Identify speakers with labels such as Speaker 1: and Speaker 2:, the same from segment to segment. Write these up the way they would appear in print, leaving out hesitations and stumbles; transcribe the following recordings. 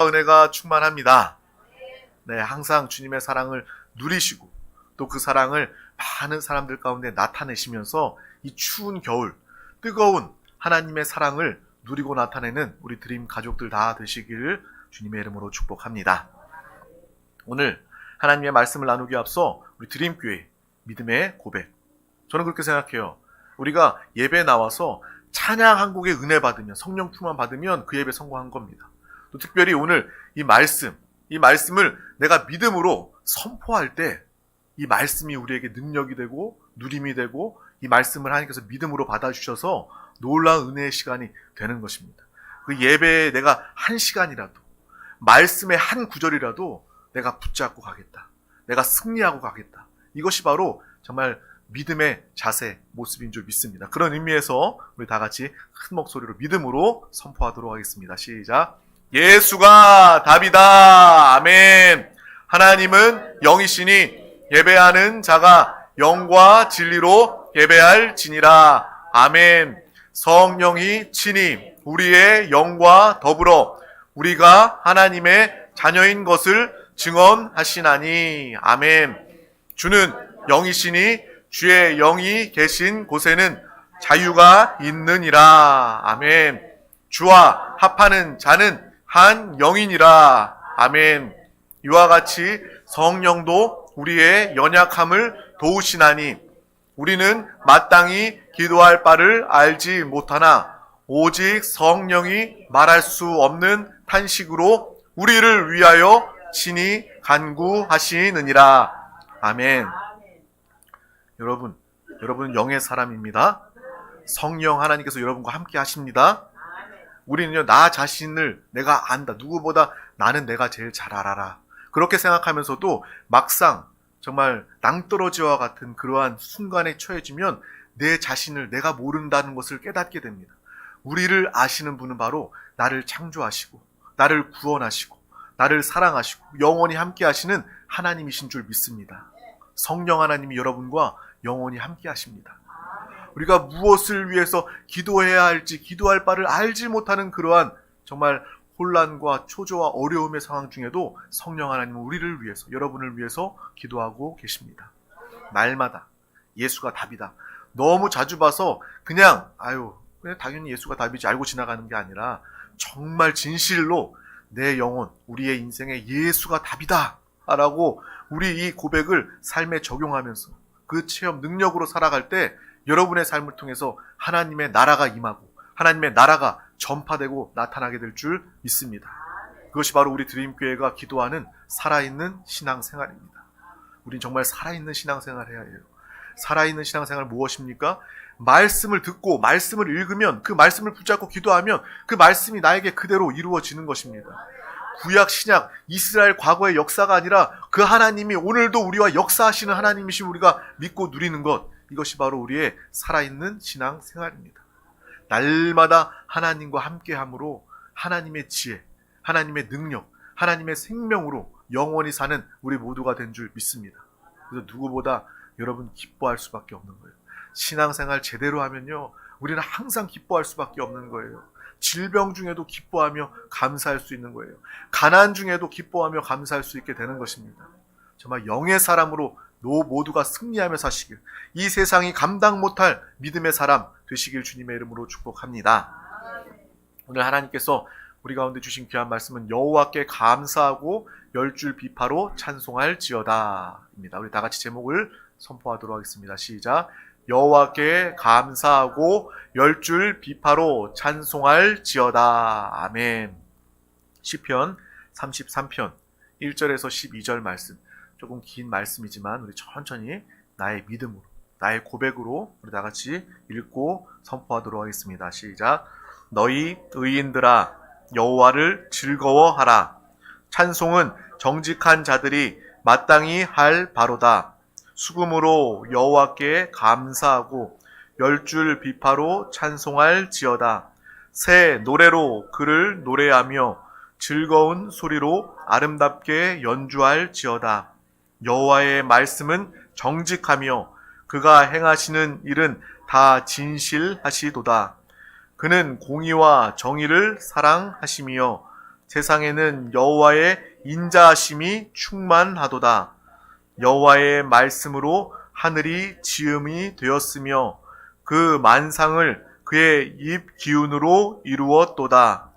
Speaker 1: 은혜가 충만합니다. 네, 항상 주님의 사랑을 누리시고 또 그 사랑을 많은 사람들 가운데 나타내시면서 이 추운 겨울 뜨거운 하나님의 사랑을 누리고 나타내는 우리 드림 가족들 다 되시길 주님의 이름으로 축복합니다. 오늘 하나님의 말씀을 나누기 앞서 우리 드림교회 믿음의 고백, 저는 그렇게 생각해요. 우리가 예배 나와서 찬양 한 곡의 은혜 받으면, 성령 충만 받으면 그 예배 성공한 겁니다. 또 특별히 오늘 이 말씀을 내가 믿음으로 선포할 때 이 말씀이 우리에게 능력이 되고 누림이 되고 이 말씀을 하나님께서 믿음으로 받아주셔서 놀라운 은혜의 시간이 되는 것입니다. 그 예배에 내가 한 시간이라도, 말씀의 한 구절이라도 내가 붙잡고 가겠다, 내가 승리하고 가겠다, 이것이 바로 정말 믿음의 자세, 모습인 줄 믿습니다. 그런 의미에서 우리 다 같이 큰 목소리로 믿음으로 선포하도록 하겠습니다. 시작. 예수가 답이다. 아멘. 하나님은 영이시니 예배하는 자가 영과 진리로 예배할지니라. 아멘. 성령이 친히 우리의 영과 더불어 우리가 하나님의 자녀인 것을 증언하시나니. 아멘. 주는 영이시니 주의 영이 계신 곳에는 자유가 있느니라. 아멘. 주와 합하는 자는 한 영이니라. 아멘. 이와 같이 성령도 우리의 연약함을 도우시나니 우리는 마땅히 기도할 바를 알지 못하나 오직 성령이 말할 수 없는 탄식으로 우리를 위하여 친히 간구하시느니라. 아멘. 여러분은 영의 사람입니다. 성령 하나님께서 여러분과 함께 하십니다. 우리는요, 나 자신을 내가 안다. 누구보다 나는 내가 제일 잘 알아라. 그렇게 생각하면서도 막상 정말 낭떠러지와 같은 그러한 순간에 처해지면 내 자신을 내가 모른다는 것을 깨닫게 됩니다. 우리를 아시는 분은 바로 나를 창조하시고 나를 구원하시고 나를 사랑하시고 영원히 함께 하시는 하나님이신 줄 믿습니다. 성령 하나님이 여러분과 영원히 함께 하십니다. 우리가 무엇을 위해서 기도해야 할지, 기도할 바를 알지 못하는 그러한 정말 혼란과 초조와 어려움의 상황 중에도 성령 하나님은 우리를 위해서, 여러분을 위해서 기도하고 계십니다. 날마다 예수가 답이다. 너무 자주 봐서 그냥 당연히 예수가 답이지 알고 지나가는 게 아니라 정말 진실로 내 영혼, 우리의 인생에 예수가 답이다 라고 우리 이 고백을 삶에 적용하면서 그 체험 능력으로 살아갈 때 여러분의 삶을 통해서 하나님의 나라가 임하고 하나님의 나라가 전파되고 나타나게 될 줄 믿습니다. 그것이 바로 우리 드림교회가 기도하는 살아있는 신앙생활입니다. 우린 정말 살아있는 신앙생활을 해야 해요. 살아있는 신앙생활 무엇입니까? 말씀을 듣고 말씀을 읽으면 그 말씀을 붙잡고 기도하면 그 말씀이 나에게 그대로 이루어지는 것입니다. 구약 신약 이스라엘 과거의 역사가 아니라 그 하나님이 오늘도 우리와 역사하시는 하나님이신 우리가 믿고 누리는 것, 이것이 바로 우리의 살아있는 신앙생활입니다. 날마다 하나님과 함께함으로 하나님의 지혜, 하나님의 능력, 하나님의 생명으로 영원히 사는 우리 모두가 된 줄 믿습니다. 그래서 누구보다 여러분 기뻐할 수밖에 없는 거예요. 신앙생활 제대로 하면요, 우리는 항상 기뻐할 수밖에 없는 거예요. 질병 중에도 기뻐하며 감사할 수 있는 거예요. 가난 중에도 기뻐하며 감사할 수 있게 되는 것입니다. 정말 영의 사람으로 모두가 승리하며 사시길, 이 세상이 감당 못할 믿음의 사람 되시길 주님의 이름으로 축복합니다. 오늘 하나님께서 우리 가운데 주신 귀한 말씀은 여호와께 감사하고 열 줄 비파로 찬송할지어다 입니다. 우리 다 같이 제목을 선포하도록 하겠습니다. 시작. 여호와께 감사하고 열 줄 비파로 찬송할지어다. 아멘. 시편 33편 1절에서 12절 말씀, 조금 긴 말씀이지만 우리 천천히 나의 믿음으로, 나의 고백으로 우리 다 같이 읽고 선포하도록 하겠습니다. 시작. 너희 의인들아 여호와를 즐거워하라. 찬송은 정직한 자들이 마땅히 할 바로다. 수금으로 여호와께 감사하고 열 줄 비파로 찬송할지어다. 새 노래로 그를 노래하며 즐거운 소리로 아름답게 연주할지어다. 여호와의 말씀은 정직하며 그가 행하시는 일은 다 진실하시도다. 그는 공의와 정의를 사랑하시며 세상에는 여호와의 인자하심이 충만하도다. 여호와의 말씀으로 하늘이 지음이 되었으며 그 만상을 그의 입 기운으로 이루었도다.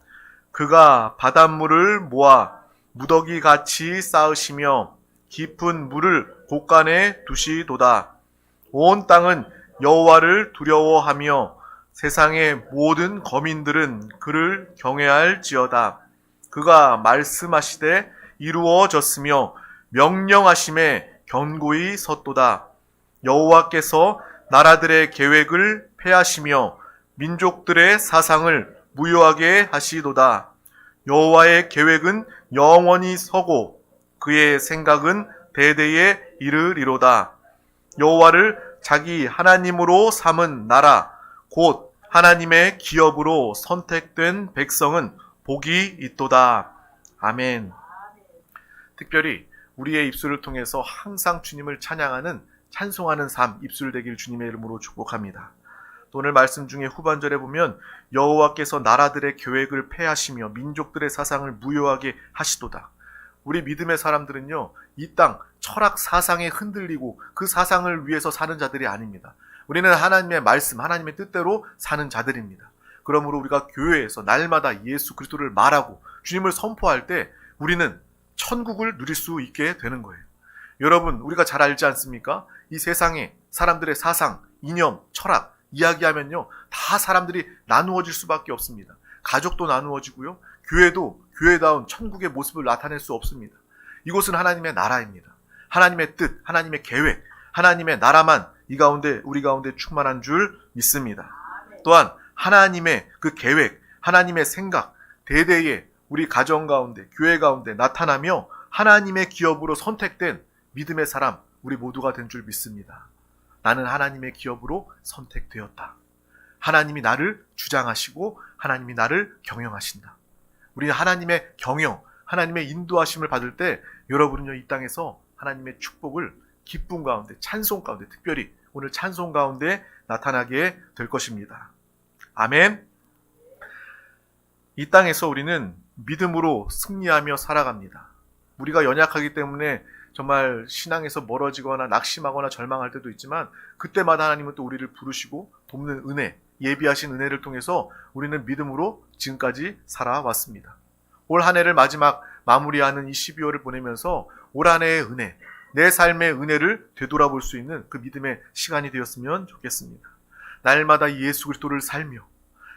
Speaker 1: 그가 바닷물을 모아 무더기같이 쌓으시며 깊은 물을 곳간에 두시도다. 온 땅은 여호와를 두려워하며 세상의 모든 거민들은 그를 경외할지어다. 그가 말씀하시되 이루어졌으며 명령하심에 견고히 섰도다. 여호와께서 나라들의 계획을 폐하시며 민족들의 사상을 무효하게 하시도다. 여호와의 계획은 영원히 서고 그의 생각은 대대에 이르리로다. 여호와를 자기 하나님으로 삼은 나라 곧 하나님의 기업으로 선택된 백성은 복이 있도다. 아멘. 특별히 우리의 입술을 통해서 항상 주님을 찬양하는 찬송하는 삶 입술되길 주님의 이름으로 축복합니다. 또 오늘 말씀 중에 후반절에 보면 여호와께서 나라들의 계획을 폐하시며 민족들의 사상을 무효하게 하시도다. 우리 믿음의 사람들은요, 이 땅 철학 사상에 흔들리고 그 사상을 위해서 사는 자들이 아닙니다. 우리는 하나님의 말씀, 하나님의 뜻대로 사는 자들입니다. 그러므로 우리가 교회에서 날마다 예수 그리스도를 말하고 주님을 선포할 때 우리는 천국을 누릴 수 있게 되는 거예요. 여러분, 우리가 잘 알지 않습니까? 이 세상에 사람들의 사상, 이념, 철학 이야기하면요, 다 사람들이 나누어질 수밖에 없습니다. 가족도 나누어지고요, 교회도 교회다운 천국의 모습을 나타낼 수 없습니다. 이곳은 하나님의 나라입니다. 하나님의 뜻, 하나님의 계획, 하나님의 나라만 이 가운데 우리 가운데 충만한 줄 믿습니다. 또한 하나님의 그 계획, 하나님의 생각 대대에 우리 가정 가운데, 교회 가운데 나타나며 하나님의 기업으로 선택된 믿음의 사람 우리 모두가 된 줄 믿습니다. 나는 하나님의 기업으로 선택되었다. 하나님이 나를 주장하시고 하나님이 나를 경영하신다. 우리는 하나님의 경영, 하나님의 인도하심을 받을 때 여러분은요, 이 땅에서 하나님의 축복을 기쁨 가운데, 찬송 가운데, 특별히 오늘 찬송 가운데 나타나게 될 것입니다. 아멘. 이 땅에서 우리는 믿음으로 승리하며 살아갑니다. 우리가 연약하기 때문에 정말 신앙에서 멀어지거나 낙심하거나 절망할 때도 있지만 그때마다 하나님은 또 우리를 부르시고 돕는 은혜, 예비하신 은혜를 통해서 우리는 믿음으로 지금까지 살아왔습니다. 올 한 해를 마지막 마무리하는 이 12월을 보내면서 올 한 해의 은혜, 내 삶의 은혜를 되돌아볼 수 있는 그 믿음의 시간이 되었으면 좋겠습니다. 날마다 예수 그리스도를 살며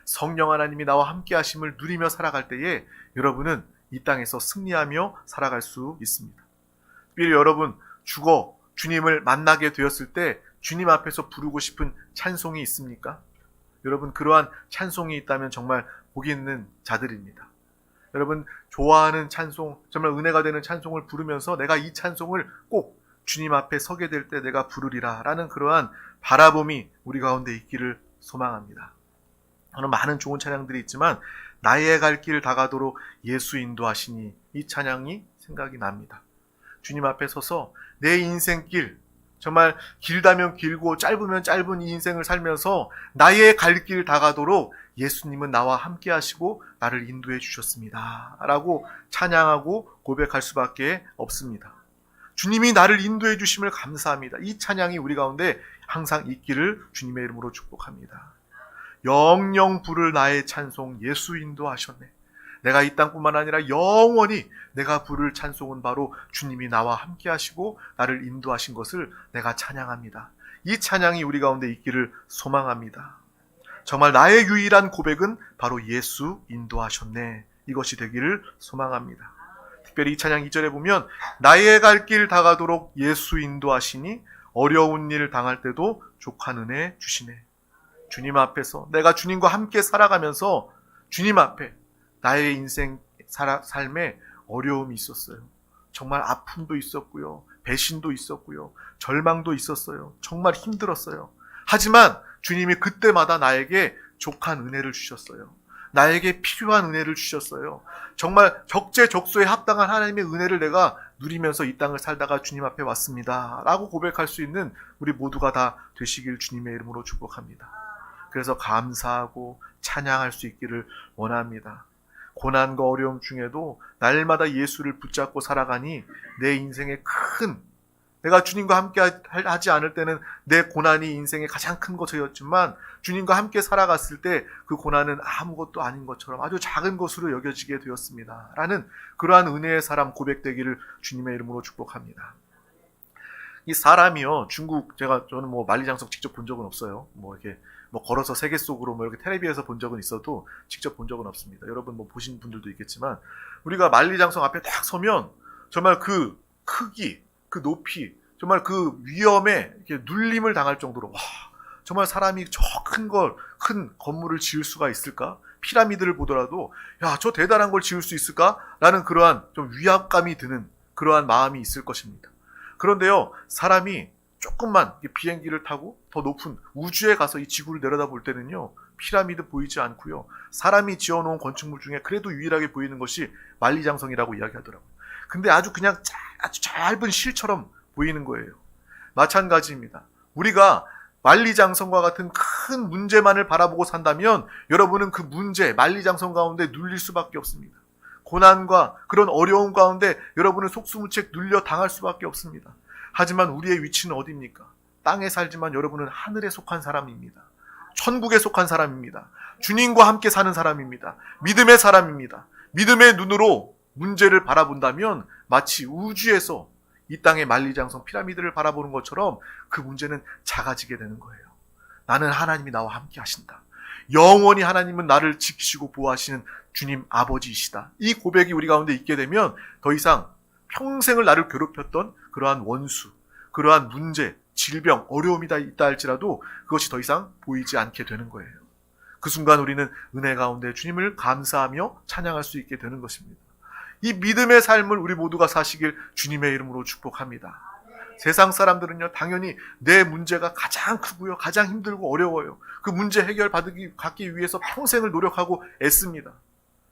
Speaker 1: 성령 하나님이 나와 함께 하심을 누리며 살아갈 때에 여러분은 이 땅에서 승리하며 살아갈 수 있습니다. 특별히 여러분 죽어 주님을 만나게 되었을 때 주님 앞에서 부르고 싶은 찬송이 있습니까? 여러분 그러한 찬송이 있다면 정말 복이 있는 자들입니다. 여러분 좋아하는 찬송, 정말 은혜가 되는 찬송을 부르면서 내가 이 찬송을 꼭 주님 앞에 서게 될 때 내가 부르리라 라는 그러한 바라봄이 우리 가운데 있기를 소망합니다. 저는 많은 좋은 찬양들이 있지만 나의 갈 길 다가도록 예수 인도하시니 이 찬양이 생각이 납니다. 주님 앞에 서서 내 인생길, 정말 길다면 길고 짧으면 짧은 이 인생을 살면서 나의 갈 길 다가도록 예수님은 나와 함께 하시고 나를 인도해 주셨습니다 라고 찬양하고 고백할 수밖에 없습니다. 주님이 나를 인도해 주심을 감사합니다. 이 찬양이 우리 가운데 항상 있기를 주님의 이름으로 축복합니다. 영영 부를 나의 찬송 예수 인도하셨네. 내가 이 땅뿐만 아니라 영원히 내가 부를 찬송은 바로 주님이 나와 함께 하시고 나를 인도하신 것을 내가 찬양합니다. 이 찬양이 우리 가운데 있기를 소망합니다. 정말 나의 유일한 고백은 바로 예수 인도하셨네. 이것이 되기를 소망합니다. 특별히 이 찬양 2절에 보면 나의 갈 길 다가도록 예수 인도하시니 어려운 일 당할 때도 족한 은혜 주시네. 주님 앞에서 내가 주님과 함께 살아가면서 주님 앞에 나의 인생 삶에 어려움이 있었어요. 정말 아픔도 있었고요. 배신도 있었고요. 절망도 있었어요. 정말 힘들었어요. 하지만 주님이 그때마다 나에게 족한 은혜를 주셨어요. 나에게 필요한 은혜를 주셨어요. 정말 적재적소에 합당한 하나님의 은혜를 내가 누리면서 이 땅을 살다가 주님 앞에 왔습니다 라고 고백할 수 있는 우리 모두가 다 되시길 주님의 이름으로 축복합니다. 그래서 감사하고 찬양할 수 있기를 원합니다. 고난과 어려움 중에도 날마다 예수를 붙잡고 살아가니 내 인생의 내가 주님과 함께 하지 않을 때는 내 고난이 인생의 가장 큰 것이었지만 주님과 함께 살아갔을 때 그 고난은 아무것도 아닌 것처럼 아주 작은 것으로 여겨지게 되었습니다. 라는 그러한 은혜의 사람 고백되기를 주님의 이름으로 축복합니다. 이 사람이요, 저는 만리장성 직접 본 적은 없어요. 이렇게 걸어서 세계 속으로 이렇게 텔레비에서 본 적은 있어도 직접 본 적은 없습니다. 여러분 보신 분들도 있겠지만 우리가 만리장성 앞에 딱 서면 정말 그 크기, 그 높이, 정말 그 위험에 이렇게 눌림을 당할 정도로 정말 사람이 저 큰 건물을 지을 수가 있을까? 피라미드를 보더라도 저 대단한 걸 지을 수 있을까? 라는 그러한 좀 위압감이 드는 그러한 마음이 있을 것입니다. 그런데요, 사람이 조금만 비행기를 타고 더 높은 우주에 가서 이 지구를 내려다볼 때는요, 피라미드 보이지 않고요, 사람이 지어놓은 건축물 중에 그래도 유일하게 보이는 것이 만리장성이라고 이야기하더라고요. 근데 아주 짧은 실처럼 보이는 거예요. 마찬가지입니다. 우리가 만리장성과 같은 큰 문제만을 바라보고 산다면 여러분은 그 문제, 만리장성 가운데 눌릴 수밖에 없습니다. 고난과 그런 어려움 가운데 여러분은 속수무책 눌려 당할 수밖에 없습니다. 하지만 우리의 위치는 어디입니까? 땅에 살지만 여러분은 하늘에 속한 사람입니다. 천국에 속한 사람입니다. 주님과 함께 사는 사람입니다. 믿음의 사람입니다. 믿음의 눈으로 문제를 바라본다면 마치 우주에서 이 땅의 만리장성 피라미드를 바라보는 것처럼 그 문제는 작아지게 되는 거예요. 나는 하나님이 나와 함께 하신다. 영원히 하나님은 나를 지키시고 보호하시는 주님 아버지이시다. 이 고백이 우리 가운데 있게 되면 더 이상 평생을 나를 괴롭혔던 그러한 원수, 그러한 문제, 질병, 어려움이 있다 할지라도 그것이 더 이상 보이지 않게 되는 거예요. 그 순간 우리는 은혜 가운데 주님을 감사하며 찬양할 수 있게 되는 것입니다. 이 믿음의 삶을 우리 모두가 사시길 주님의 이름으로 축복합니다. 세상 사람들은요, 당연히 내 문제가 가장 크고요, 가장 힘들고 어려워요. 그 문제 갖기 위해서 평생을 노력하고 애씁니다.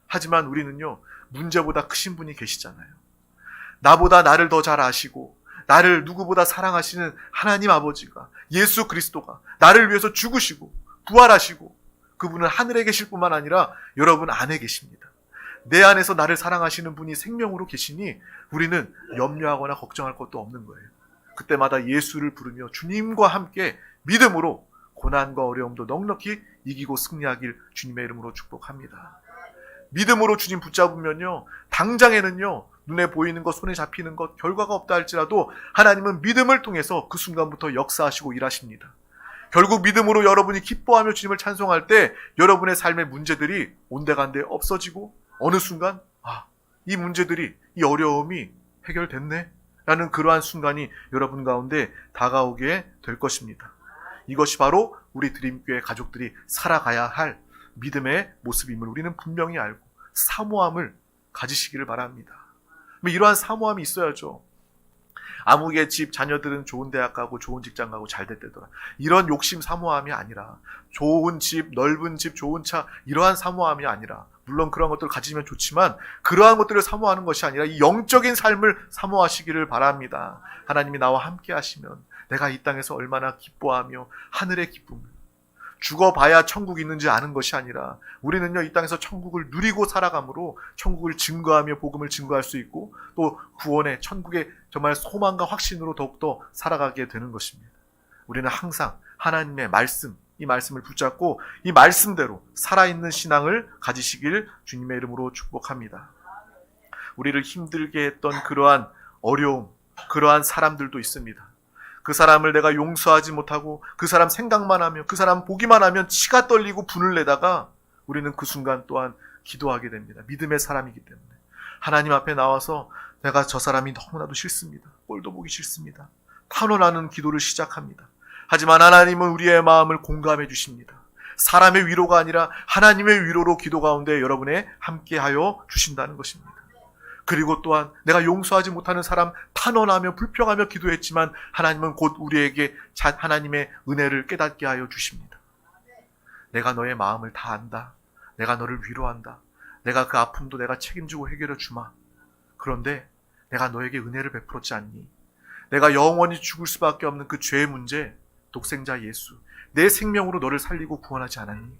Speaker 1: 하지만 우리는요, 문제보다 크신 분이 계시잖아요. 나보다 나를 더 잘 아시고 나를 누구보다 사랑하시는 하나님 아버지가, 예수 그리스도가 나를 위해서 죽으시고 부활하시고 그분은 하늘에 계실 뿐만 아니라 여러분 안에 계십니다. 내 안에서 나를 사랑하시는 분이 생명으로 계시니 우리는 염려하거나 걱정할 것도 없는 거예요. 그때마다 예수를 부르며 주님과 함께 믿음으로 고난과 어려움도 넉넉히 이기고 승리하길 주님의 이름으로 축복합니다. 믿음으로 주님 붙잡으면요, 당장에는요, 눈에 보이는 것, 손에 잡히는 것, 결과가 없다 할지라도 하나님은 믿음을 통해서 그 순간부터 역사하시고 일하십니다. 결국 믿음으로 여러분이 기뻐하며 주님을 찬송할 때 여러분의 삶의 문제들이 온데간데 없어지고 어느 순간 이 문제들이, 이 어려움이 해결됐네 라는 그러한 순간이 여러분 가운데 다가오게 될 것입니다. 이것이 바로 우리 드림교회 가족들이 살아가야 할 믿음의 모습임을 우리는 분명히 알고 사모함을 가지시기를 바랍니다. 이러한 사모함이 있어야죠. 아무개 집 자녀들은 좋은 대학 가고 좋은 직장 가고 잘 됐대더라. 이런 욕심 사모함이 아니라, 좋은 집, 넓은 집, 좋은 차, 이러한 사모함이 아니라, 물론 그런 것들을 가지면 좋지만 그러한 것들을 사모하는 것이 아니라 이 영적인 삶을 사모하시기를 바랍니다. 하나님이 나와 함께 하시면 내가 이 땅에서 얼마나 기뻐하며 하늘의 기쁨을, 죽어봐야 천국이 있는지 아는 것이 아니라 우리는요, 이 땅에서 천국을 누리고 살아감으로 천국을 증거하며 복음을 증거할 수 있고 또 구원의 천국의 정말 소망과 확신으로 더욱더 살아가게 되는 것입니다. 우리는 항상 하나님의 말씀, 이 말씀을 붙잡고 이 말씀대로 살아있는 신앙을 가지시길 주님의 이름으로 축복합니다. 우리를 힘들게 했던 그러한 어려움, 그러한 사람들도 있습니다. 그 사람을 내가 용서하지 못하고 그 사람 생각만 하며 그 사람 보기만 하면 치가 떨리고 분을 내다가 우리는 그 순간 또한 기도하게 됩니다. 믿음의 사람이기 때문에 하나님 앞에 나와서 내가 저 사람이 너무나도 싫습니다. 꼴도 보기 싫습니다. 탄원하는 기도를 시작합니다. 하지만 하나님은 우리의 마음을 공감해 주십니다. 사람의 위로가 아니라 하나님의 위로로 기도 가운데 여러분의 함께하여 주신다는 것입니다. 그리고 또한 내가 용서하지 못하는 사람 탄원하며 불평하며 기도했지만 하나님은 곧 우리에게 하나님의 은혜를 깨닫게 하여 주십니다. 내가 너의 마음을 다 안다. 내가 너를 위로한다. 내가 그 아픔도 내가 책임지고 해결해 주마. 그런데 내가 너에게 은혜를 베풀었지 않니? 내가 영원히 죽을 수밖에 없는 그 죄의 문제, 독생자 예수, 내 생명으로 너를 살리고 구원하지 않았니?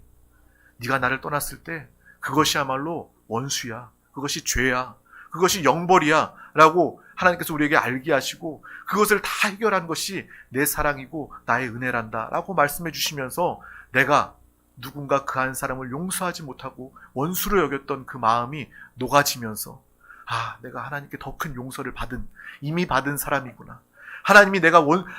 Speaker 1: 네가 나를 떠났을 때 그것이야말로 원수야. 그것이 죄야. 그것이 영벌이야. 라고 하나님께서 우리에게 알게 하시고 그것을 다 해결한 것이 내 사랑이고 나의 은혜란다. 라고 말씀해 주시면서 내가 누군가 그 한 사람을 용서하지 못하고 원수로 여겼던 그 마음이 녹아지면서 내가 하나님께 더 큰 용서를 이미 받은 사람이구나. 하나님이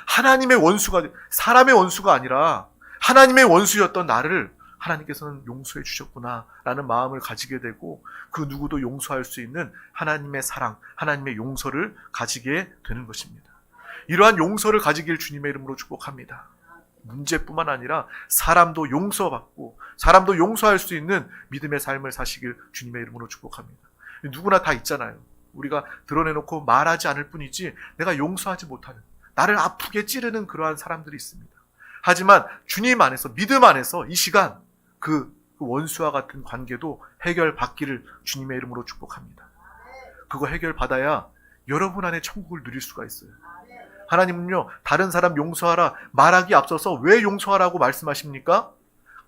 Speaker 1: 하나님의 원수가, 사람의 원수가 아니라 하나님의 원수였던 나를 하나님께서는 용서해 주셨구나 라는 마음을 가지게 되고 그 누구도 용서할 수 있는 하나님의 사랑, 하나님의 용서를 가지게 되는 것입니다. 이러한 용서를 가지길 주님의 이름으로 축복합니다. 문제뿐만 아니라 사람도 용서받고 사람도 용서할 수 있는 믿음의 삶을 사시길 주님의 이름으로 축복합니다. 누구나 다 있잖아요. 우리가 드러내놓고 말하지 않을 뿐이지 내가 용서하지 못하는, 나를 아프게 찌르는 그러한 사람들이 있습니다. 하지만 주님 안에서, 믿음 안에서 이 시간 그 원수와 같은 관계도 해결받기를 주님의 이름으로 축복합니다. 그거 해결받아야 여러분 안에 천국을 누릴 수가 있어요. 하나님은요, 다른 사람 용서하라 말하기 앞서서 왜 용서하라고 말씀하십니까?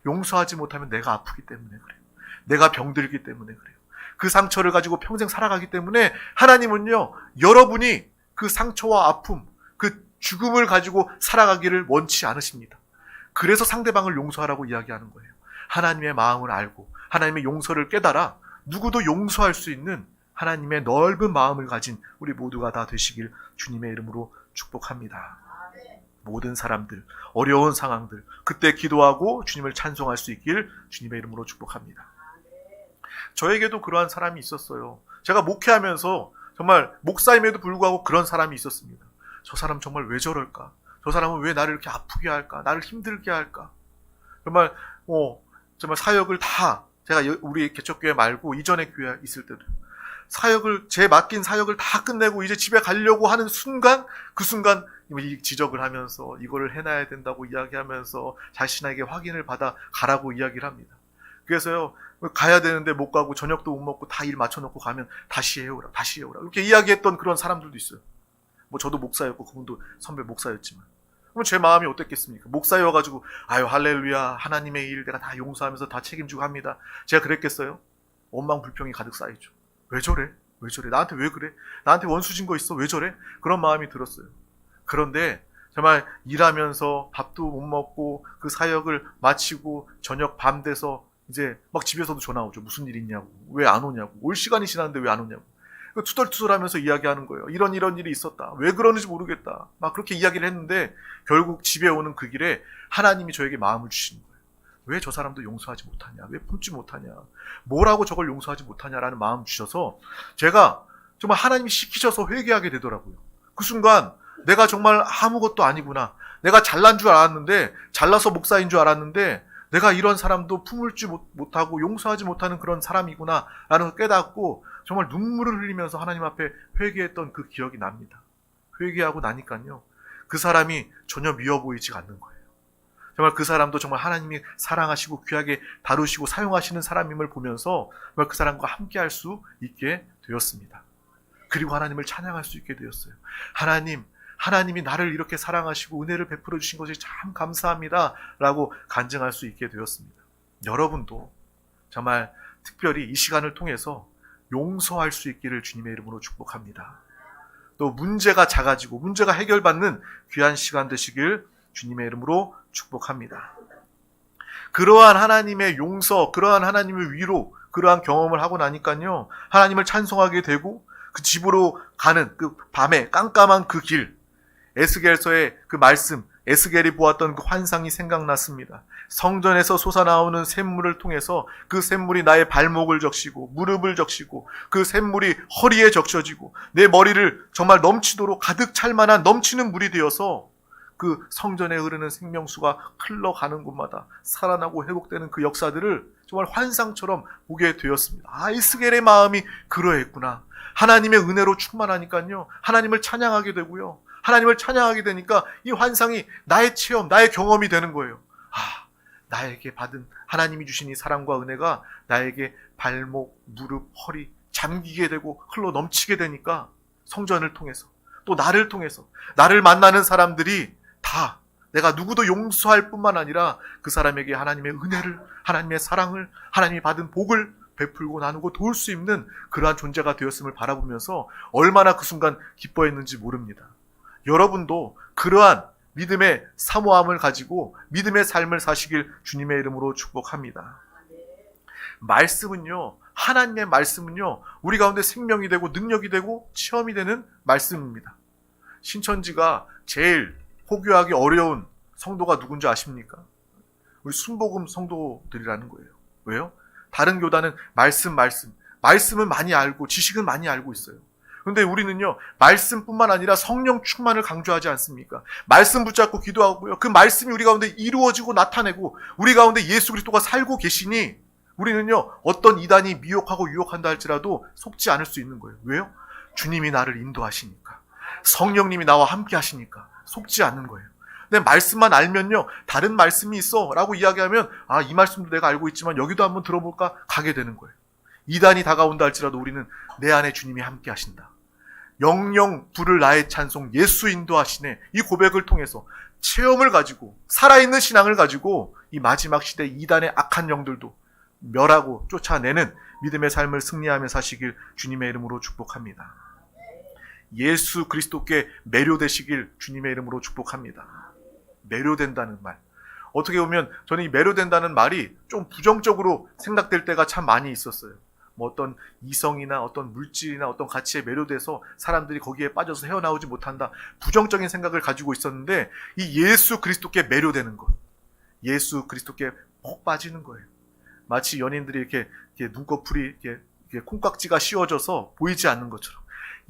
Speaker 1: 용서하지 못하면 내가 아프기 때문에 그래요. 내가 병들기 때문에 그래요. 그 상처를 가지고 평생 살아가기 때문에 하나님은요, 여러분이 그 상처와 아픔, 그 죽음을 가지고 살아가기를 원치 않으십니다. 그래서 상대방을 용서하라고 이야기하는 거예요. 하나님의 마음을 알고 하나님의 용서를 깨달아 누구도 용서할 수 있는 하나님의 넓은 마음을 가진 우리 모두가 다 되시길 주님의 이름으로 축복합니다. 모든 사람들, 어려운 상황들, 그때 기도하고 주님을 찬송할 수 있길 주님의 이름으로 축복합니다. 저에게도 그러한 사람이 있었어요. 제가 목회하면서 정말 목사임에도 불구하고 그런 사람이 있었습니다. 저 사람 정말 왜 저럴까? 저 사람은 왜 나를 이렇게 아프게 할까? 나를 힘들게 할까? 정말 사역을 다, 제가 우리 개척교회 말고 이전에 교회 있을 때도 제 맡긴 사역을 다 끝내고 이제 집에 가려고 하는 순간, 그 순간 이 지적을 하면서 이거를 해놔야 된다고 이야기하면서 자신에게 확인을 받아 가라고 이야기를 합니다. 그래서요, 가야 되는데 못 가고 저녁도 못 먹고 다 일 맞춰놓고 가면 다시 해오라 이렇게 이야기했던 그런 사람들도 있어요. 저도 목사였고 그분도 선배 목사였지만, 그럼 제 마음이 어땠겠습니까? 목사여가지고 할렐루야, 하나님의 일 내가 다 용서하면서 다 책임지고 합니다. 제가 그랬겠어요? 원망 불평이 가득 쌓이죠. 왜 저래? 나한테 왜 그래? 나한테 원수 진 거 있어? 왜 저래? 그런 마음이 들었어요. 그런데 정말 일하면서 밥도 못 먹고 그 사역을 마치고 저녁 밤 돼서 이제 막 집에서도 전화 오죠. 무슨 일 있냐고, 왜 안 오냐고, 올 시간이 지났는데 왜 안 오냐고, 투덜투덜하면서 이야기하는 거예요. 이런 일이 있었다, 왜 그러는지 모르겠다, 막 그렇게 이야기를 했는데 결국 집에 오는 그 길에 하나님이 저에게 마음을 주시는 거예요. 왜 저 사람도 용서하지 못하냐, 왜 품지 못하냐, 뭐라고 저걸 용서하지 못하냐라는 마음 주셔서 제가 정말 하나님이 시키셔서 회개하게 되더라고요. 그 순간 내가 정말 아무것도 아니구나, 내가 잘난 줄 알았는데, 잘나서 목사인 줄 알았는데 내가 이런 사람도 품을지 못하고 용서하지 못하는 그런 사람이구나 라는 걸 깨닫고 정말 눈물을 흘리면서 하나님 앞에 회개했던 그 기억이 납니다. 회개하고 나니까요, 그 사람이 전혀 미워 보이지 않는 거예요. 정말 그 사람도 정말 하나님이 사랑하시고 귀하게 다루시고 사용하시는 사람임을 보면서 정말 그 사람과 함께 할 수 있게 되었습니다. 그리고 하나님을 찬양할 수 있게 되었어요. 하나님이 나를 이렇게 사랑하시고 은혜를 베풀어 주신 것이 참 감사합니다 라고 간증할 수 있게 되었습니다. 여러분도 정말 특별히 이 시간을 통해서 용서할 수 있기를 주님의 이름으로 축복합니다. 또 문제가 작아지고 문제가 해결받는 귀한 시간 되시길 주님의 이름으로 축복합니다. 그러한 하나님의 용서, 그러한 하나님의 위로, 그러한 경험을 하고 나니까요, 하나님을 찬송하게 되고 그 집으로 가는 그 밤에 깜깜한 그 길, 에스겔서의 그 말씀, 에스겔이 보았던 그 환상이 생각났습니다. 성전에서 솟아나오는 샘물을 통해서 그 샘물이 나의 발목을 적시고 무릎을 적시고 그 샘물이 허리에 적셔지고 내 머리를 정말 넘치도록 가득 찰 만한 넘치는 물이 되어서 그 성전에 흐르는 생명수가 흘러가는 곳마다 살아나고 회복되는 그 역사들을 정말 환상처럼 보게 되었습니다. 에스겔의 마음이 그러했구나. 하나님의 은혜로 충만하니까요, 하나님을 찬양하게 되고요, 하나님을 찬양하게 되니까 이 환상이 나의 체험, 나의 경험이 되는 거예요. 나에게 받은 하나님이 주신 이 사랑과 은혜가 나에게 발목, 무릎, 허리 잠기게 되고 흘러 넘치게 되니까 성전을 통해서, 또 나를 통해서 나를 만나는 사람들이 다 내가 누구도 용서할 뿐만 아니라 그 사람에게 하나님의 은혜를, 하나님의 사랑을, 하나님이 받은 복을 베풀고 나누고 도울 수 있는 그러한 존재가 되었음을 바라보면서 얼마나 그 순간 기뻐했는지 모릅니다. 여러분도 그러한 믿음의 사모함을 가지고 믿음의 삶을 사시길 주님의 이름으로 축복합니다. 말씀은요, 하나님의 말씀은요, 우리 가운데 생명이 되고 능력이 되고 체험이 되는 말씀입니다. 신천지가 제일 포교하기 어려운 성도가 누군지 아십니까? 우리 순복음 성도들이라는 거예요. 왜요? 다른 교단은 말씀은 많이 알고 지식은 많이 알고 있어요. 그런데 우리는요, 말씀뿐만 아니라 성령 충만을 강조하지 않습니까? 말씀 붙잡고 기도하고요, 그 말씀이 우리 가운데 이루어지고 나타내고 우리 가운데 예수 그리스도가 살고 계시니 우리는요, 어떤 이단이 미혹하고 유혹한다 할지라도 속지 않을 수 있는 거예요. 왜요? 주님이 나를 인도하시니까, 성령님이 나와 함께 하시니까 속지 않는 거예요. 근데 말씀만 알면요, 다른 말씀이 있어 라고 이야기하면 이 말씀도 내가 알고 있지만 여기도 한번 들어볼까 가게 되는 거예요. 이단이 다가온다 할지라도 우리는 내 안에 주님이 함께 하신다, 영영 부를 나의 찬송 예수 인도하시네, 이 고백을 통해서 체험을 가지고 살아있는 신앙을 가지고 이 마지막 시대 이단의 악한 영들도 멸하고 쫓아내는 믿음의 삶을 승리하며 사시길 주님의 이름으로 축복합니다. 예수 그리스도께 매료되시길 주님의 이름으로 축복합니다. 매료된다는 말, 어떻게 보면 저는 이 매료된다는 말이 좀 부정적으로 생각될 때가 참 많이 있었어요. 뭐 어떤 이성이나 어떤 물질이나 어떤 가치에 매료돼서 사람들이 거기에 빠져서 헤어나오지 못한다, 부정적인 생각을 가지고 있었는데 이 예수 그리스도께 매료되는 것, 예수 그리스도께 푹 빠지는 거예요. 마치 연인들이 이렇게 눈꺼풀이 이렇게 콩깍지가 씌워져서 보이지 않는 것처럼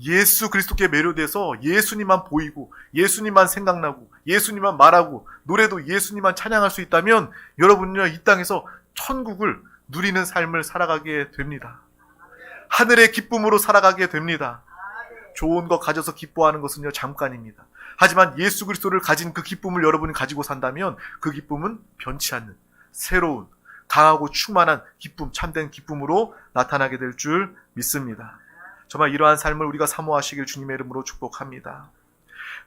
Speaker 1: 예수 그리스도께 매료돼서 예수님만 보이고 예수님만 생각나고 예수님만 말하고 노래도 예수님만 찬양할 수 있다면 여러분은요, 이 땅에서 천국을 누리는 삶을 살아가게 됩니다. 하늘의 기쁨으로 살아가게 됩니다. 좋은 거 가져서 기뻐하는 것은요, 잠깐입니다. 하지만 예수 그리스도를 가진 그 기쁨을 여러분이 가지고 산다면 그 기쁨은 변치 않는 새로운 강하고 충만한 기쁨, 참된 기쁨으로 나타나게 될 줄 믿습니다. 정말 이러한 삶을 우리가 사모하시길 주님의 이름으로 축복합니다.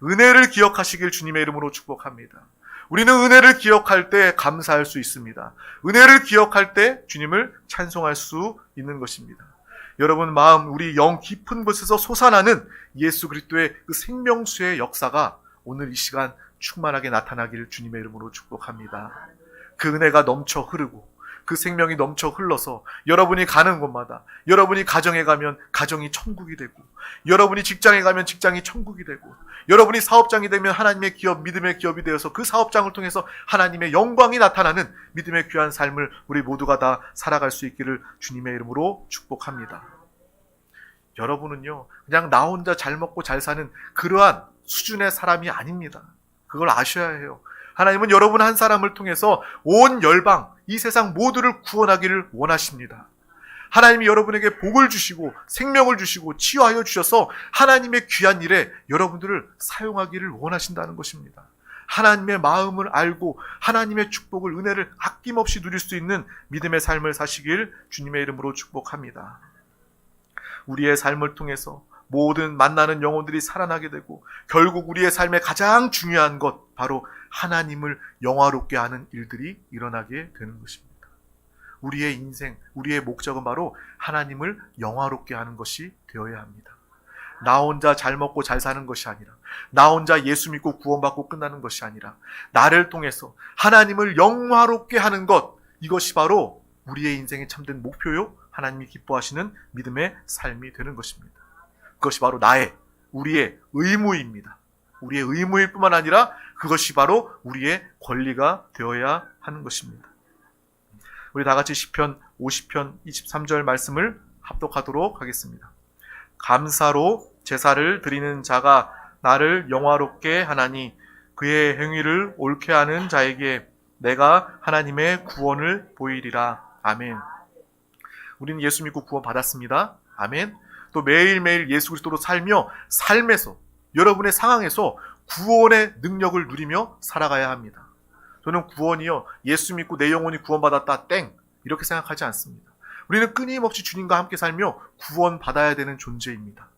Speaker 1: 은혜를 기억하시길 주님의 이름으로 축복합니다. 우리는 은혜를 기억할 때 감사할 수 있습니다. 은혜를 기억할 때 주님을 찬송할 수 있는 것입니다. 여러분 마음, 우리 영 깊은 곳에서 솟아나는 예수 그리스도의 그 생명수의 역사가 오늘 이 시간 충만하게 나타나기를 주님의 이름으로 축복합니다. 그 은혜가 넘쳐 흐르고 그 생명이 넘쳐 흘러서 여러분이 가는 곳마다, 여러분이 가정에 가면 가정이 천국이 되고, 여러분이 직장에 가면 직장이 천국이 되고, 여러분이 사업장이 되면 하나님의 기업, 믿음의 기업이 되어서 그 사업장을 통해서 하나님의 영광이 나타나는 믿음의 귀한 삶을 우리 모두가 다 살아갈 수 있기를 주님의 이름으로 축복합니다. 여러분은요, 그냥 나 혼자 잘 먹고 잘 사는 그러한 수준의 사람이 아닙니다. 그걸 아셔야 해요. 하나님은 여러분 한 사람을 통해서 온 열방, 이 세상 모두를 구원하기를 원하십니다. 하나님이 여러분에게 복을 주시고 생명을 주시고 치유하여 주셔서 하나님의 귀한 일에 여러분들을 사용하기를 원하신다는 것입니다. 하나님의 마음을 알고 하나님의 축복을, 은혜를 아낌없이 누릴 수 있는 믿음의 삶을 사시길 주님의 이름으로 축복합니다. 우리의 삶을 통해서 모든 만나는 영혼들이 살아나게 되고 결국 우리의 삶의 가장 중요한 것, 바로 하나님을 영화롭게 하는 일들이 일어나게 되는 것입니다. 우리의 인생, 우리의 목적은 바로 하나님을 영화롭게 하는 것이 되어야 합니다. 나 혼자 잘 먹고 잘 사는 것이 아니라, 나 혼자 예수 믿고 구원받고 끝나는 것이 아니라, 나를 통해서 하나님을 영화롭게 하는 것, 이것이 바로 우리의 인생의 참된 목표요, 하나님이 기뻐하시는 믿음의 삶이 되는 것입니다. 그것이 바로 우리의 의무입니다. 우리의 의무일 뿐만 아니라 그것이 바로 우리의 권리가 되어야 하는 것입니다. 우리 다 같이 시편 50편 23절 말씀을 합독하도록 하겠습니다. 감사로 제사를 드리는 자가 나를 영화롭게 하나니 그의 행위를 옳게 하는 자에게 내가 하나님의 구원을 보이리라. 아멘. 우리는 예수 믿고 구원 받았습니다. 아멘. 또 매일매일 예수 그리스도로 살며 삶에서, 여러분의 상황에서 구원의 능력을 누리며 살아가야 합니다. 저는 구원이요, 예수 믿고 내 영혼이 구원받았다 땡 이렇게 생각하지 않습니다. 우리는 끊임없이 주님과 함께 살며 구원받아야 되는 존재입니다.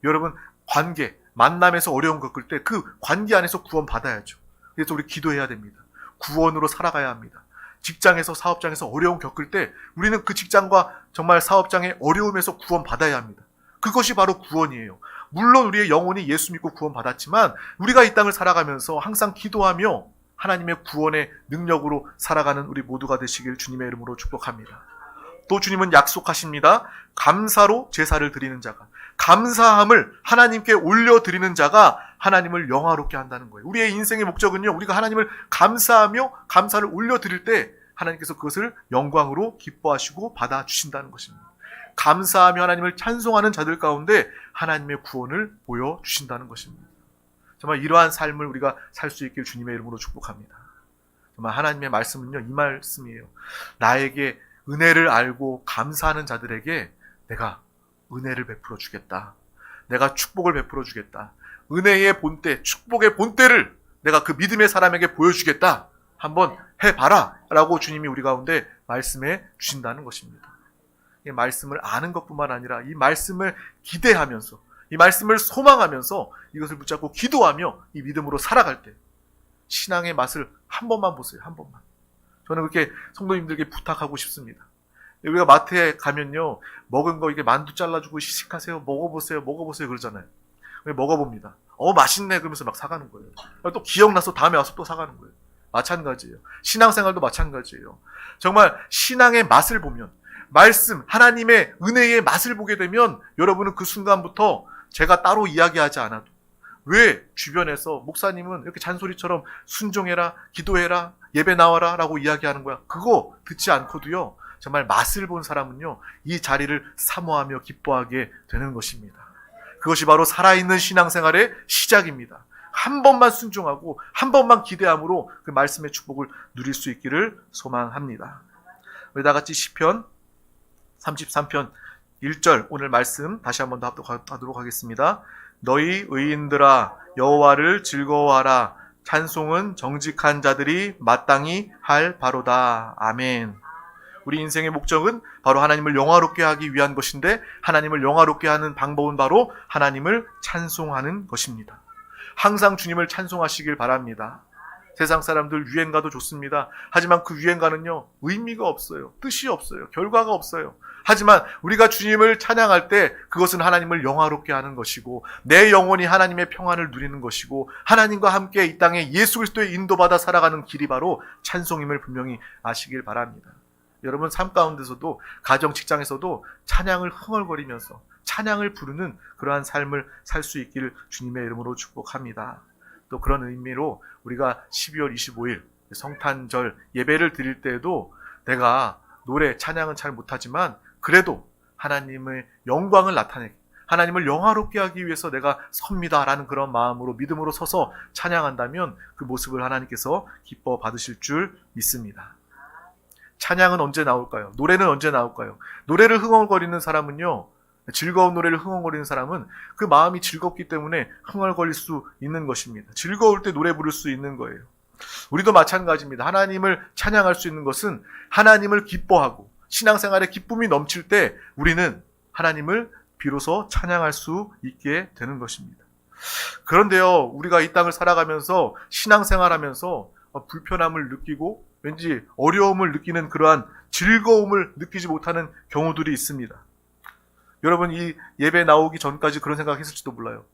Speaker 1: 여러분, 관계, 만남에서 어려움 겪을 때 그 관계 안에서 구원받아야죠. 그래서 우리 기도해야 됩니다. 구원으로 살아가야 합니다. 직장에서 사업장에서 어려움 겪을 때 우리는 그 직장과 정말 사업장의 어려움에서 구원받아야 합니다. 그것이 바로 구원이에요. 물론 우리의 영혼이 예수 믿고 구원받았지만 우리가 이 땅을 살아가면서 항상 기도하며 하나님의 구원의 능력으로 살아가는 우리 모두가 되시길 주님의 이름으로 축복합니다. 또 주님은 약속하십니다. 감사로 제사를 드리는 자가, 감사함을 하나님께 올려드리는 자가 하나님을 영화롭게 한다는 거예요. 우리의 인생의 목적은요, 우리가 하나님을 감사하며 감사를 올려드릴 때 하나님께서 그것을 영광으로 기뻐하시고 받아주신다는 것입니다. 감사하며 하나님을 찬송하는 자들 가운데 하나님의 구원을 보여주신다는 것입니다. 정말 이러한 삶을 우리가 살 수 있길 주님의 이름으로 축복합니다. 정말 하나님의 말씀은요, 이 말씀이에요. 나에게 은혜를 알고 감사하는 자들에게 내가 은혜를 베풀어 주겠다. 내가 축복을 베풀어 주겠다. 은혜의 본때, 축복의 본때를 내가 그 믿음의 사람에게 보여주겠다. 한번 해봐라 라고 주님이 우리 가운데 말씀해 주신다는 것입니다. 이 말씀을 아는 것뿐만 아니라 이 말씀을 기대하면서, 이 말씀을 소망하면서 이것을 붙잡고 기도하며 이 믿음으로 살아갈 때 신앙의 맛을 한 번만 보세요. 한 번만. 저는 그렇게 성도님들에게 부탁하고 싶습니다. 우리가 마트에 가면요, 먹은 거 이게 만두 잘라주고 시식하세요, 먹어보세요 그러잖아요. 먹어봅니다. 맛있네 그러면서 막 사가는 거예요. 또 기억나서 다음에 와서 또 사가는 거예요. 마찬가지예요. 신앙생활도 마찬가지예요. 정말 신앙의 맛을 보면, 말씀, 하나님의 은혜의 맛을 보게 되면 여러분은 그 순간부터 제가 따로 이야기하지 않아도, 왜 주변에서 목사님은 이렇게 잔소리처럼 순종해라, 기도해라, 예배 나와라 라고 이야기하는 거야. 그거 듣지 않고도요, 정말 맛을 본 사람은요, 이 자리를 사모하며 기뻐하게 되는 것입니다. 그것이 바로 살아있는 신앙생활의 시작입니다. 한 번만 순종하고 한 번만 기대함으로 그 말씀의 축복을 누릴 수 있기를 소망합니다. 우리 다 같이 시편 33편 1절 오늘 말씀 다시 한 번 더 합독하도록 하겠습니다. 너희 의인들아 여호와를 즐거워하라. 찬송은 정직한 자들이 마땅히 할 바로다. 아멘. 우리 인생의 목적은 바로 하나님을 영화롭게 하기 위한 것인데, 하나님을 영화롭게 하는 방법은 바로 하나님을 찬송하는 것입니다. 항상 주님을 찬송하시길 바랍니다. 세상 사람들 유행가도 좋습니다. 하지만 그 유행가는요, 의미가 없어요. 뜻이 없어요. 결과가 없어요. 하지만 우리가 주님을 찬양할 때 그것은 하나님을 영화롭게 하는 것이고, 내 영혼이 하나님의 평안을 누리는 것이고, 하나님과 함께 이 땅에 예수 그리스도의 인도받아 살아가는 길이 바로 찬송임을 분명히 아시길 바랍니다. 여러분 삶 가운데서도, 가정 직장에서도 찬양을 흥얼거리면서 찬양을 부르는 그러한 삶을 살 수 있기를 주님의 이름으로 축복합니다. 또 그런 의미로 우리가 12월 25일 성탄절 예배를 드릴 때에도 내가 노래, 찬양은 잘 못하지만 그래도 하나님의 영광을 나타내게, 하나님을 영화롭게 하기 위해서 내가 섭니다라는 그런 마음으로 믿음으로 서서 찬양한다면 그 모습을 하나님께서 기뻐 받으실 줄 믿습니다. 찬양은 언제 나올까요? 노래는 언제 나올까요? 노래를 흥얼거리는 사람은요, 즐거운 노래를 흥얼거리는 사람은 그 마음이 즐겁기 때문에 흥얼거릴 수 있는 것입니다. 즐거울 때 노래 부를 수 있는 거예요. 우리도 마찬가지입니다. 하나님을 찬양할 수 있는 것은 하나님을 기뻐하고 신앙생활에 기쁨이 넘칠 때 우리는 하나님을 비로소 찬양할 수 있게 되는 것입니다. 그런데요, 우리가 이 땅을 살아가면서 신앙생활하면서 불편함을 느끼고 왠지 어려움을 느끼는 그러한 즐거움을 느끼지 못하는 경우들이 있습니다. 여러분 이 예배 나오기 전까지 그런 생각했을지도 몰라요.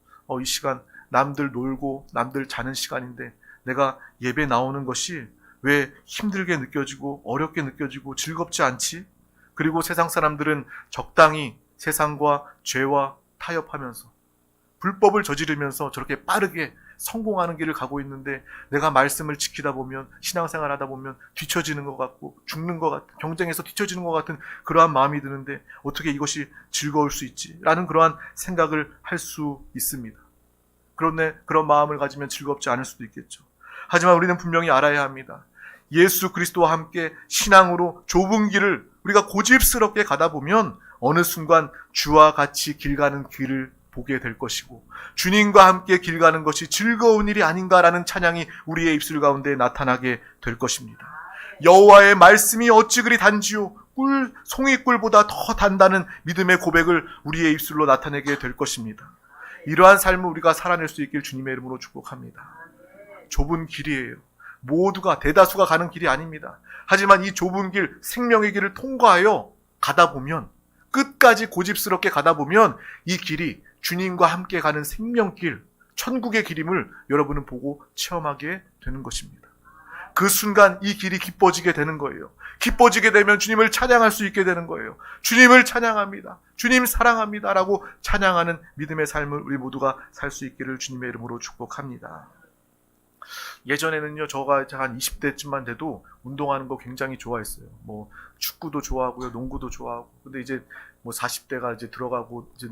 Speaker 1: 이 시간 남들 놀고 남들 자는 시간인데 내가 예배 나오는 것이 왜 힘들게 느껴지고 어렵게 느껴지고 즐겁지 않지? 그리고 세상 사람들은 적당히 세상과 죄와 타협하면서 불법을 저지르면서 저렇게 빠르게 성공하는 길을 가고 있는데 내가 말씀을 지키다 보면, 신앙생활 하다 보면 뒤처지는 것 같고 죽는 것 같은, 경쟁에서 뒤처지는 것 같은 그러한 마음이 드는데 어떻게 이것이 즐거울 수 있지? 라는 그러한 생각을 할 수 있습니다. 그런데 그런 마음을 가지면 즐겁지 않을 수도 있겠죠. 하지만 우리는 분명히 알아야 합니다. 예수 그리스도와 함께 신앙으로 좁은 길을 우리가 고집스럽게 가다 보면 어느 순간 주와 같이 길 가는 길을 보게 될 것이고, 주님과 함께 길 가는 것이 즐거운 일이 아닌가라는 찬양이 우리의 입술 가운데 나타나게 될 것입니다. 여호와의 말씀이 어찌 그리 단지요, 송이꿀보다 더 단다는 믿음의 고백을 우리의 입술로 나타내게 될 것입니다. 이러한 삶을 우리가 살아낼 수 있길 주님의 이름으로 축복합니다. 좁은 길이에요. 모두가 대다수가 가는 길이 아닙니다. 하지만 이 좁은 길, 생명의 길을 통과하여 가다 보면, 끝까지 고집스럽게 가다 보면 이 길이 주님과 함께 가는 생명길, 천국의 길임을 여러분은 보고 체험하게 되는 것입니다. 그 순간 이 길이 기뻐지게 되는 거예요. 기뻐지게 되면 주님을 찬양할 수 있게 되는 거예요. 주님을 찬양합니다. 주님 사랑합니다. 라고 찬양하는 믿음의 삶을 우리 모두가 살 수 있기를 주님의 이름으로 축복합니다. 예전에는요, 저가 한 20대쯤만 돼도 운동하는 거 굉장히 좋아했어요. 뭐 축구도 좋아하고요, 농구도 좋아하고. 근데 이제 뭐 40대가 이제 들어가고 이제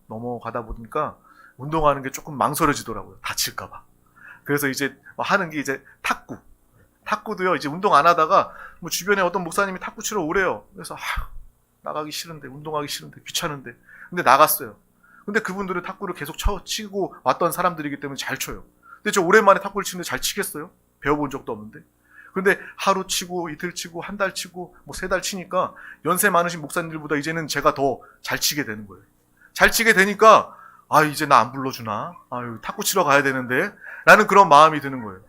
Speaker 1: 넘어가다 보니까 운동하는 게 조금 망설여지더라고요. 다칠까봐. 그래서 이제 하는 게 이제 탁구도요, 이제 운동 안 하다가 뭐 주변에 어떤 목사님이 탁구 치러 오래요. 그래서 나가기 싫은데, 운동하기 싫은데, 귀찮은데. 근데 나갔어요. 근데 그분들은 탁구를 계속 치고 왔던 사람들이기 때문에 잘 쳐요. 근데 저 오랜만에 탁구를 치는데 잘 치겠어요? 배워본 적도 없는데. 근데 하루 치고 이틀 치고 한 달 치고 뭐 3달 치니까 연세 많으신 목사님들보다 이제는 제가 더 잘 치게 되는 거예요. 잘 치게 되니까 이제 나 안 불러주나? 탁구 치러 가야 되는데 라는 그런 마음이 드는 거예요.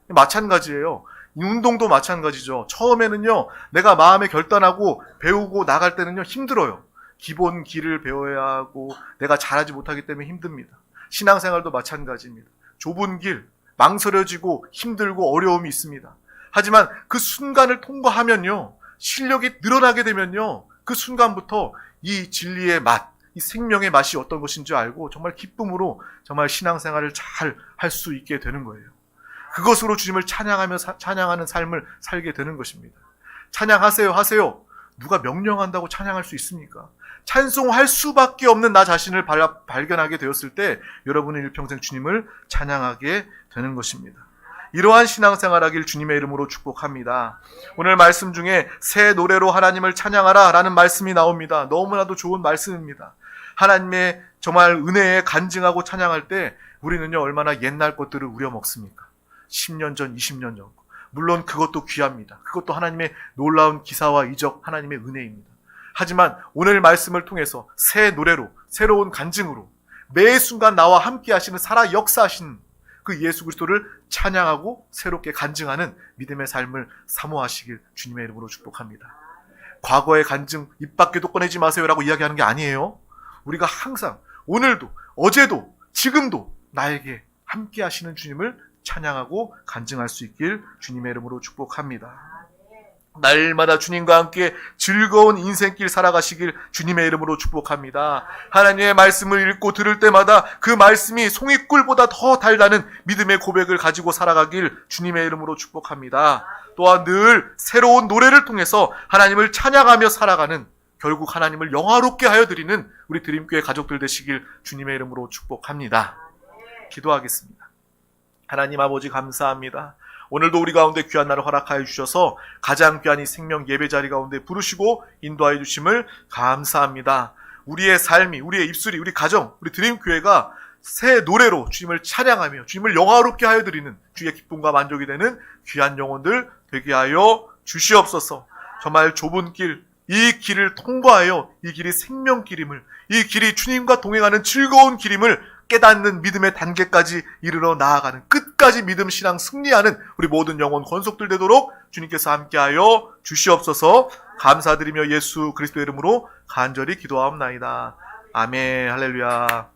Speaker 1: 마찬가지예요. 운동도 마찬가지죠. 처음에는요, 내가 마음에 결단하고 배우고 나갈 때는요, 힘들어요. 기본 길을 배워야 하고 내가 잘하지 못하기 때문에 힘듭니다. 신앙생활도 마찬가지입니다. 좁은 길, 망설여지고 힘들고 어려움이 있습니다. 하지만 그 순간을 통과하면요, 실력이 늘어나게 되면요, 그 순간부터 이 진리의 맛, 이 생명의 맛이 어떤 것인지 알고 정말 기쁨으로 정말 신앙생활을 잘 할 수 있게 되는 거예요. 그것으로 주님을 찬양하는 삶을 살게 되는 것입니다. 찬양하세요, 하세요. 누가 명령한다고 찬양할 수 있습니까? 찬송할 수밖에 없는 나 자신을 발견하게 되었을 때 여러분은 일평생 주님을 찬양하게 되는 것입니다. 이러한 신앙생활하길 주님의 이름으로 축복합니다. 오늘 말씀 중에 새 노래로 하나님을 찬양하라 라는 말씀이 나옵니다. 너무나도 좋은 말씀입니다. 하나님의 정말 은혜에 간증하고 찬양할 때 우리는요, 얼마나 옛날 것들을 우려먹습니까? 10년 전, 20년 전. 물론 그것도 귀합니다. 그것도 하나님의 놀라운 기사와 이적, 하나님의 은혜입니다. 하지만 오늘 말씀을 통해서 새 노래로, 새로운 간증으로 매 순간 나와 함께 하시는 살아 역사하신 그 예수 그리스도를 찬양하고 새롭게 간증하는 믿음의 삶을 사모하시길 주님의 이름으로 축복합니다. 과거의 간증 입 밖에도 꺼내지 마세요라고 이야기하는 게 아니에요. 우리가 항상 오늘도, 어제도, 지금도 나에게 함께 하시는 주님을 찬양하고 간증할 수 있길 주님의 이름으로 축복합니다. 날마다 주님과 함께 즐거운 인생길 살아가시길 주님의 이름으로 축복합니다. 하나님의 말씀을 읽고 들을 때마다 그 말씀이 송이꿀보다 더 달다는 믿음의 고백을 가지고 살아가길 주님의 이름으로 축복합니다. 또한 늘 새로운 노래를 통해서 하나님을 찬양하며 살아가는, 결국 하나님을 영화롭게 하여 드리는 우리 드림교회 가족들 되시길 주님의 이름으로 축복합니다. 기도하겠습니다. 하나님 아버지 감사합니다. 오늘도 우리 가운데 귀한 날을 허락하여 주셔서 가장 귀한 이 생명 예배 자리 가운데 부르시고 인도하여 주심을 감사합니다. 우리의 삶이, 우리의 입술이, 우리 가정, 우리 드림교회가 새 노래로 주님을 찬양하며 주님을 영화롭게 하여 드리는 주의 기쁨과 만족이 되는 귀한 영혼들 되게 하여 주시옵소서. 정말 좁은 길, 이 길을 통과하여 이 길이 생명길임을, 이 길이 주님과 동행하는 즐거운 길임을 깨닫는 믿음의 단계까지 이르러 나아가는, 끝까지 믿음 신앙 승리하는 우리 모든 영혼 권속들 되도록 주님께서 함께하여 주시옵소서. 감사드리며 예수 그리스도의 이름으로 간절히 기도하옵나이다. 아멘. 할렐루야.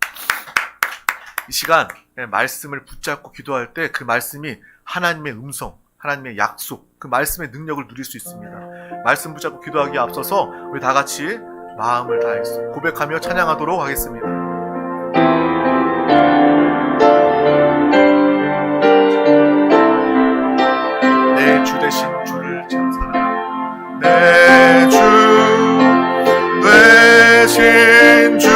Speaker 1: 이 시간 말씀을 붙잡고 기도할 때 그 말씀이 하나님의 음성, 하나님의 약속, 그 말씀의 능력을 누릴 수 있습니다. 말씀 붙잡고 기도하기에 앞서서 우리 다 같이 마음을 다해서 고백하며 찬양하도록 하겠습니다. 내 주 대신 주를 참 사랑하라. 내 주 대신 주